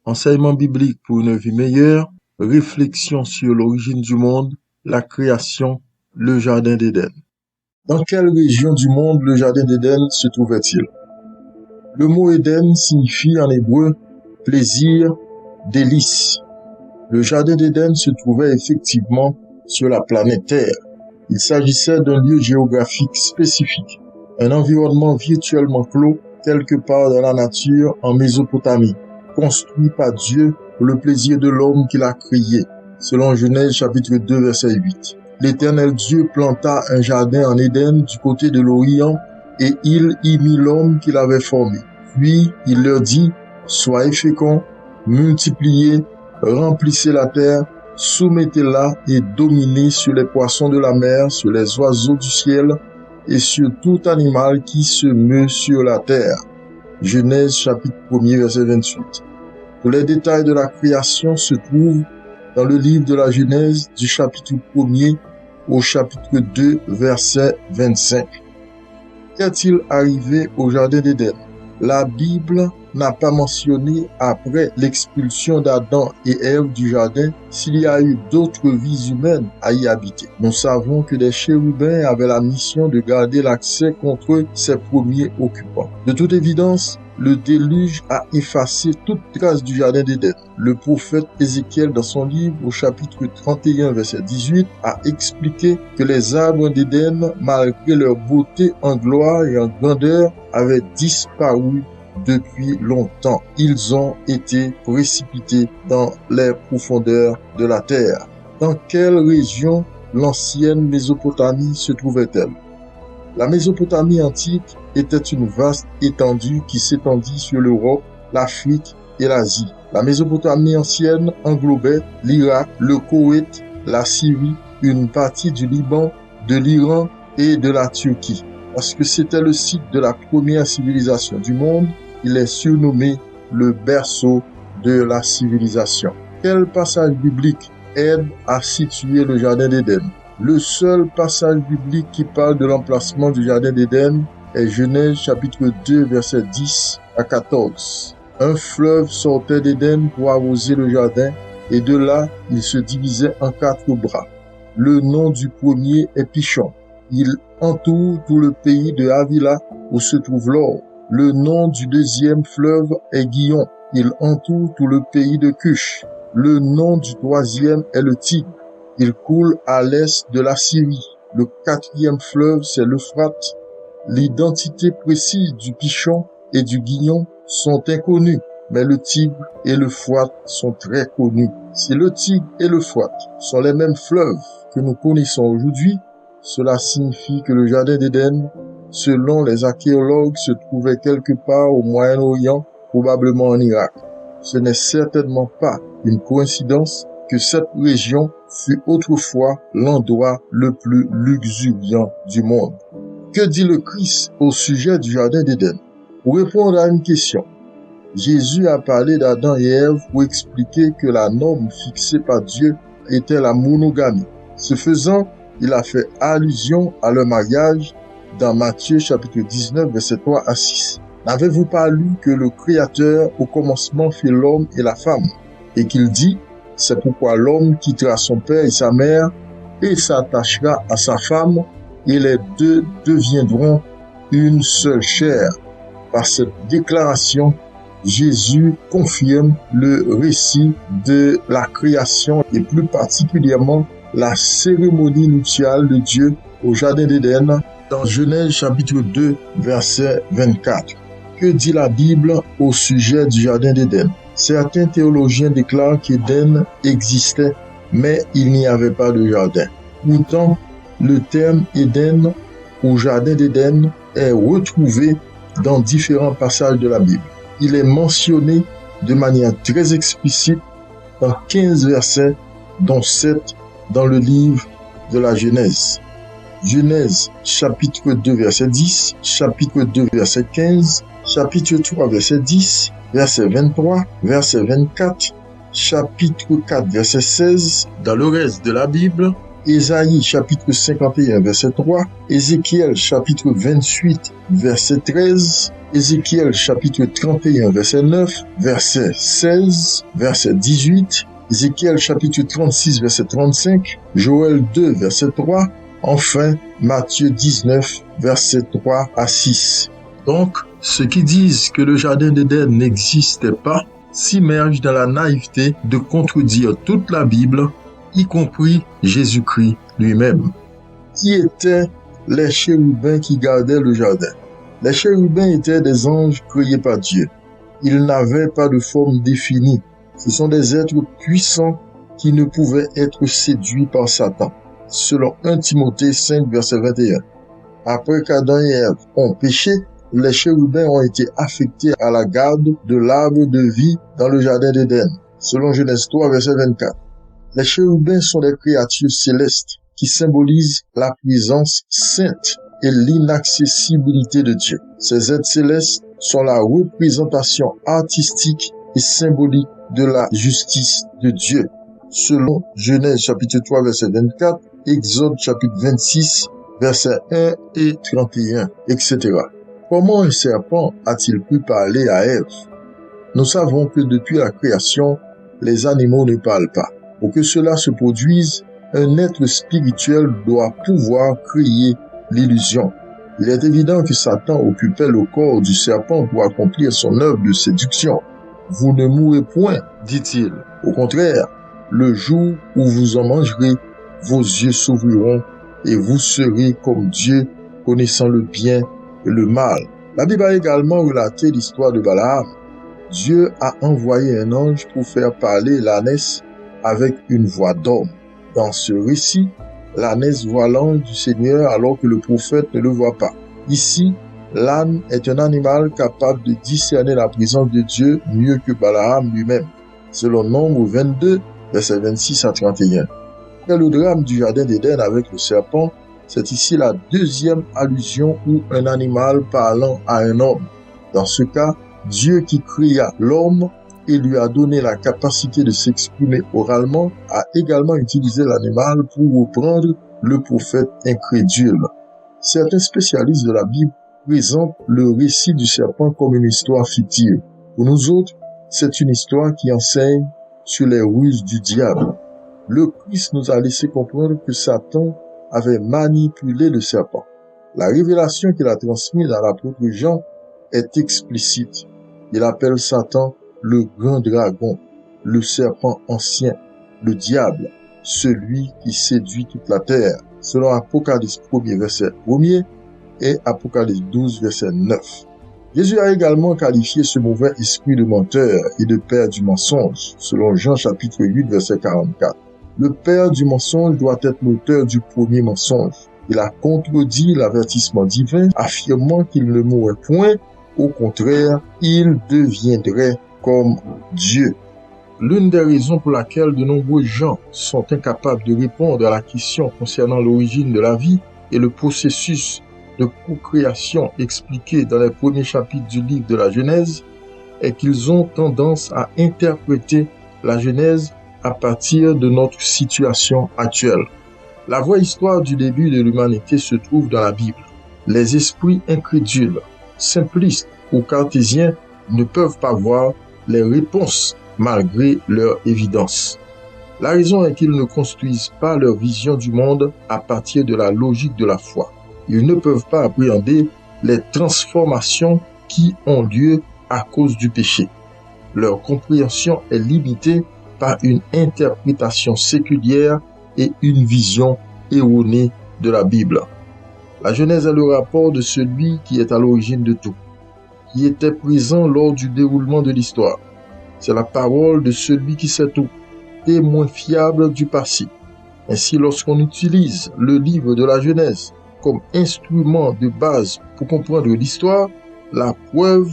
Enseignement biblique pour une vie meilleure, réflexion sur l'origine du monde, la création, le jardin d'Éden. Dans quelle région du monde le jardin d'Éden se trouvait-il? Le mot Éden signifie en hébreu plaisir, délice. Le jardin d'Éden se trouvait effectivement sur la planète Terre. Il s'agissait d'un lieu géographique spécifique, un environnement virtuellement clos quelque part dans la nature en Mésopotamie, construit par Dieu pour le plaisir de l'homme qu'il a créé, selon Genèse chapitre 2 verset 8. L'Éternel Dieu planta un jardin en Éden du côté de l'Orient et il y mit l'homme qu'il avait formé. Puis il leur dit, soyez féconds, multipliez, remplissez la terre, soumettez-la et dominez sur les poissons de la mer, sur les oiseaux du ciel et sur tout animal qui se meut sur la terre. Genèse chapitre 1er verset 28. Tous les détails de la création se trouvent dans le livre de la Genèse du chapitre 1er au chapitre 2 verset 25. Qu'est-il arrivé au jardin d'Éden? La Bible n'a pas mentionné après l'expulsion d'Adam et Ève du jardin s'il y a eu d'autres vies humaines à y habiter. Nous savons que des chérubins avaient la mission de garder l'accès contre ces premiers occupants. De toute évidence, le déluge a effacé toute trace du jardin d'Éden. Le prophète Ézéchiel, dans son livre au chapitre 31 verset 18, a expliqué que les arbres d'Éden, malgré leur beauté en gloire et en grandeur, avaient disparu depuis longtemps. Ils ont été précipités dans les profondeurs de la terre. Dans quelle région l'ancienne Mésopotamie se trouvait-elle? La Mésopotamie antique était une vaste étendue qui s'étendit sur l'Europe, l'Afrique et l'Asie. La Mésopotamie ancienne englobait l'Irak, le Koweït, la Syrie, une partie du Liban, de l'Iran et de la Turquie. Parce que c'était le site de la première civilisation du monde, il est surnommé le berceau de la civilisation. Quel passage biblique aide à situer le jardin d'Éden? Le seul passage biblique qui parle de l'emplacement du jardin d'Éden est Genèse chapitre 2 verset 10 à 14. Un fleuve sortait d'Éden pour arroser le jardin et de là il se divisait en 4 bras. Le nom du premier est Pishon. Il entoure tout le pays de Havila où se trouve l'or. Le nom du deuxième fleuve est Gihon. Il entoure tout le pays de Cush. Le nom du troisième est le Tigre. Il coule à l'est de la Syrie. Le quatrième fleuve, c'est l'Euphrate. L'identité précise du Pishon et du Gihon sont inconnues, mais le Tigre et l'Euphrate sont très connus. Si le Tigre et l'Euphrate sont les mêmes fleuves que nous connaissons aujourd'hui, cela signifie que le jardin d'Éden, selon les archéologues, se trouvait quelque part au Moyen-Orient, probablement en Irak. Ce n'est certainement pas une coïncidence que cette région fut autrefois l'endroit le plus luxuriant du monde. Que dit le Christ au sujet du jardin d'Éden? Pour répondre à une question, Jésus a parlé d'Adam et Ève pour expliquer que la norme fixée par Dieu était la monogamie. Ce faisant, il a fait allusion à leur mariage dans Matthieu chapitre 19 verset 3 à 6. N'avez-vous pas lu que le Créateur au commencement fit l'homme et la femme, et qu'il dit, c'est pourquoi l'homme quittera son père et sa mère et s'attachera à sa femme, et les deux deviendront une seule chair. Par cette déclaration, Jésus confirme le récit de la création et plus particulièrement la cérémonie nuptiale de Dieu au jardin d'Éden dans Genèse chapitre 2 verset 24. Que dit la Bible au sujet du jardin d'Éden? Certains théologiens déclarent qu'Éden existait, mais il n'y avait pas de jardin. Pourtant, le terme Éden ou jardin d'Éden est retrouvé dans différents passages de la Bible. Il est mentionné de manière très explicite dans 15 versets, dont 7 dans le livre de la Genèse. Genèse chapitre 2 verset 10, chapitre 2 verset 15, chapitre 3 verset 10, verset 23, verset 24, chapitre 4 verset 16. Dans le reste de la Bible, Ésaïe chapitre 51 verset 3, Ézéchiel chapitre 28 verset 13, Ézéchiel chapitre 31, verset 9, verset 16, verset 18, Ézéchiel chapitre 36, verset 35, Joël 2, verset 3, enfin Matthieu 19, verset 3 à 6. Donc, ceux qui disent que le jardin d'Éden n'existait pas s'immergent dans la naïveté de contredire toute la Bible, y compris Jésus-Christ lui-même. Qui étaient les chérubins qui gardaient le jardin? Les chérubins étaient des anges créés par Dieu. Ils n'avaient pas de forme définie. Ce sont des êtres puissants qui ne pouvaient être séduits par Satan. Selon 1 Timothée 5, verset 21. Après qu'Adam et Ève ont péché, les chérubins ont été affectés à la garde de l'arbre de vie dans le jardin d'Éden. Selon Genèse 3, verset 24. Les chérubins sont des créatures célestes qui symbolisent la présence sainte et l'inaccessibilité de Dieu. Ces êtres célestes sont la représentation artistique et symbolique de la justice de Dieu. Selon Genèse chapitre 3 verset 24, Exode chapitre 26 verset 1 et 31, etc. Comment un serpent a-t-il pu parler à Ève? Nous savons que depuis la création, les animaux ne parlent pas. Pour que cela se produise, un être spirituel doit pouvoir créer l'illusion. Il est évident que Satan occupait le corps du serpent pour accomplir son œuvre de séduction. Vous ne mourrez point, dit-il. Au contraire, le jour où vous en mangerez, vos yeux s'ouvriront et vous serez comme Dieu, connaissant le bien et le mal. La Bible a également relaté l'histoire de Balaam. Dieu a envoyé un ange pour faire parler l'ânesse avec une voix d'homme. Dans ce récit, l'ânesse voit l'ange du Seigneur alors que le prophète ne le voit pas. Ici, l'âne est un animal capable de discerner la présence de Dieu mieux que Balaam lui-même. Selon Nombre 22, versets 26 à 31. Après le drame du jardin d'Éden avec le serpent, c'est ici la deuxième allusion où un animal parlant à un homme. Dans ce cas, Dieu qui créa l'homme et lui a donné la capacité de s'exprimer oralement, a également utilisé l'animal pour reprendre le prophète incrédule. Certains spécialistes de la Bible présentent le récit du serpent comme une histoire fictive. Pour nous autres, c'est une histoire qui enseigne sur les ruses du diable. Le Christ nous a laissé comprendre que Satan avait manipulé le serpent. La révélation qu'il a transmise à l'apôtre Jean est explicite. Il appelle Satan le grand dragon, le serpent ancien, le diable, celui qui séduit toute la terre, selon Apocalypse 1 verset 1 et Apocalypse 12 verset 9. Jésus a également qualifié ce mauvais esprit de menteur et de père du mensonge, selon Jean chapitre 8 verset 44. Le père du mensonge doit être l'auteur du premier mensonge. Il a contredit l'avertissement divin, affirmant qu'il ne mourrait point, au contraire, il deviendrait comme Dieu. L'une des raisons pour laquelle de nombreux gens sont incapables de répondre à la question concernant l'origine de la vie et le processus de procréation expliqué dans les premiers chapitres du livre de la Genèse est qu'ils ont tendance à interpréter la Genèse à partir de notre situation actuelle. La vraie histoire du début de l'humanité se trouve dans la Bible. Les esprits incrédules, simplistes ou cartésiens ne peuvent pas voir les réponses malgré leur évidence. La raison est qu'ils ne construisent pas leur vision du monde à partir de la logique de la foi. Ils ne peuvent pas appréhender les transformations qui ont lieu à cause du péché. Leur compréhension est limitée par une interprétation séculière et une vision erronée de la Bible. La Genèse est le rapport de celui qui est à l'origine de tout, qui était présent lors du déroulement de l'histoire. C'est la parole de celui qui sait tout, témoin fiable du passé. Ainsi, lorsqu'on utilise le livre de la Genèse comme instrument de base pour comprendre l'histoire, la preuve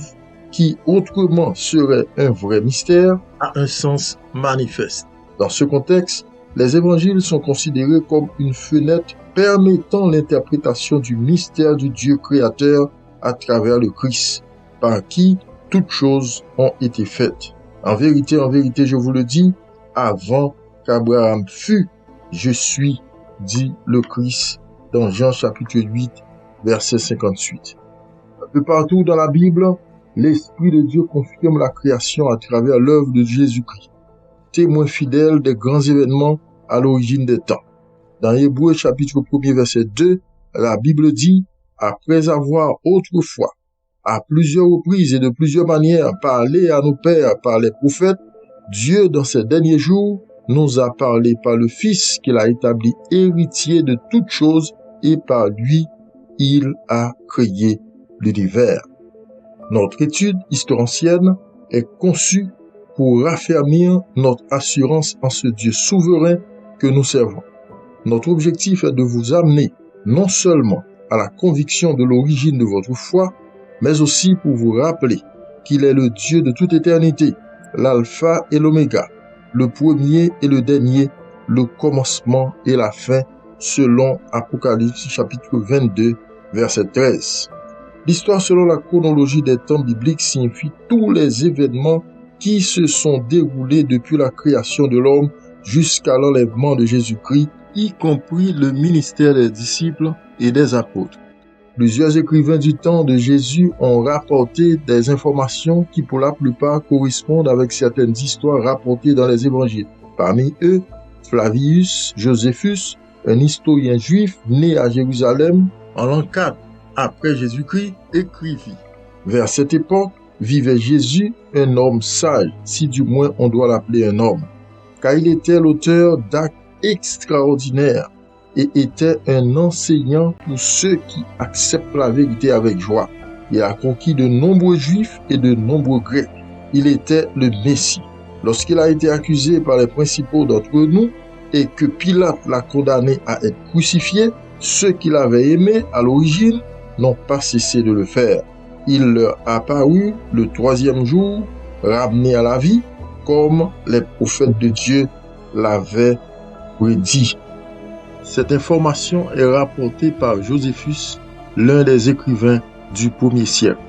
qui autrement serait un vrai mystère a un sens manifeste. Dans ce contexte, les évangiles sont considérés comme une fenêtre permettant l'interprétation du mystère du Dieu créateur à travers le Christ, par qui toutes choses ont été faites. En vérité, je vous le dis, avant qu'Abraham fût, je suis, dit le Christ dans Jean chapitre 8, verset 58. Un peu partout dans la Bible, l'Esprit de Dieu confirme la création à travers l'œuvre de Jésus-Christ, témoin fidèle des grands événements à l'origine des temps. Dans Hébreux chapitre 1er verset 2, la Bible dit « Après avoir autrefois, à plusieurs reprises et de plusieurs manières, parlé à nos pères par les prophètes, Dieu, dans ces derniers jours, nous a parlé par le Fils qu'il a établi héritier de toutes choses et par lui, il a créé l'univers. » Notre étude historienne est conçue pour raffermir notre assurance en ce Dieu souverain que nous servons. Notre objectif est de vous amener non seulement à la conviction de l'origine de votre foi, mais aussi pour vous rappeler qu'il est le Dieu de toute éternité, l'alpha et l'oméga, le premier et le dernier, le commencement et la fin, selon Apocalypse chapitre 22, verset 13. L'histoire selon la chronologie des temps bibliques signifie tous les événements qui se sont déroulés depuis la création de l'homme jusqu'à l'enlèvement de Jésus-Christ, y compris le ministère des disciples et des apôtres. Plusieurs écrivains du temps de Jésus ont rapporté des informations qui pour la plupart correspondent avec certaines histoires rapportées dans les évangiles. Parmi eux, Flavius Joséphus, un historien juif né à Jérusalem en l'an 4 après Jésus-Christ, écrivit « Vers cette époque vivait Jésus, un homme sage, si du moins on doit l'appeler un homme, car il était l'auteur d'actes extraordinaires et était un enseignant pour ceux qui acceptent la vérité avec joie. Il a conquis de nombreux Juifs et de nombreux Grecs. Il était le Messie. Lorsqu'il a été accusé par les principaux d'entre nous et que Pilate l'a condamné à être crucifié, ceux qu'il avait aimés à l'origine n'ont pas cessé de le faire. Il leur apparut le 3e jour, ramené à la vie, comme les prophètes de Dieu l'avaient prédit. Cette information est rapportée par Joséphus, l'un des écrivains du 1er siècle.